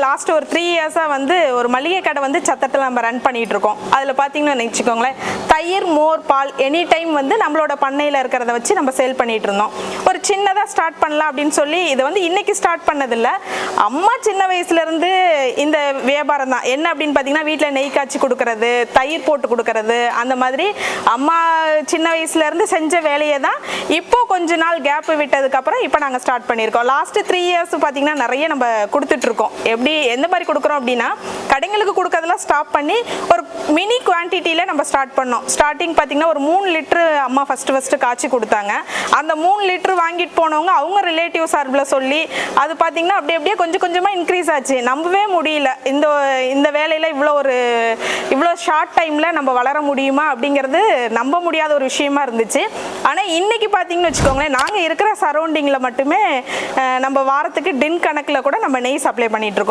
Last ஒரு 3 இயர்ஸா வந்து ஒரு மளிகை கடை வந்து சத்தத்தில் நம்ம ரன் பண்ணிட்டு இருக்கோம். அதில் பார்த்தீங்கன்னு நினச்சிக்கோங்களேன், தயிர், மோர், பால் எனி டைம் வந்து நம்மளோட பண்ணையில் இருக்கிறத வச்சு நம்ம சேல் பண்ணிட்டு இருந்தோம். ஒரு சின்னதாக ஸ்டார்ட் பண்ணலாம் அப்படின்னு சொல்லி இதை வந்து இன்னைக்கு ஸ்டார்ட் பண்ணதில்லை. அம்மா சின்ன வயசுலேருந்து இந்த வியாபாரம் தான். என்ன அப்படின்னு பார்த்தீங்கன்னா, வீட்டில் நெய் காய்ச்சி கொடுக்கறது, தயிர் போட்டு கொடுக்கறது, அந்த மாதிரி அம்மா சின்ன வயசுலேருந்து செஞ்ச வேலையை தான் இப்போ கொஞ்ச நாள் கேப் விட்டதுக்கப்புறம் இப்போ நாங்கள் ஸ்டார்ட் பண்ணியிருக்கோம். லாஸ்ட் 3 இயர்ஸ் பார்த்தீங்கன்னா நிறைய நம்ம கொடுத்துட்ருக்கோம். எந்த மாதிரி கொடுக்குறோம் அப்படின்னா, கடைங்களுக்கு கொடுக்கறதெல்லாம் ஸ்டாப் பண்ணி ஒரு மினி குவான்டிட்டியில் நம்ம ஸ்டார்ட் பண்ணோம். ஸ்டார்டிங் பார்த்தீங்கன்னா ஒரு 3 லிட்டரு அம்மா ஃபஸ்ட்டு காய்ச்சி கொடுத்தாங்க. அந்த 3 லிட்டரு வாங்கிட்டு போனவங்க அவங்க ரிலேட்டிவ் சார்பில் சொல்லி அது பார்த்தீங்கன்னா அப்படியே கொஞ்சம் கொஞ்சமாக இன்க்ரீஸ் ஆச்சு. நம்பவே முடியல, இந்த வேலையில் இவ்வளோ ஷார்ட் டைமில் நம்ம வளர முடியுமா அப்படிங்கிறது நம்ப முடியாத ஒரு விஷயமா இருந்துச்சு. ஆனால் இன்னைக்கு பார்த்தீங்கன்னு வச்சுக்கோங்களேன், நாங்கள் இருக்கிற சரௌண்டிங்கில் மட்டுமே நம்ம வாரத்துக்கு டின் கணக்கில் கூட நம்ம நெய் சப்ளை பண்ணிட்டு இருக்கோம்.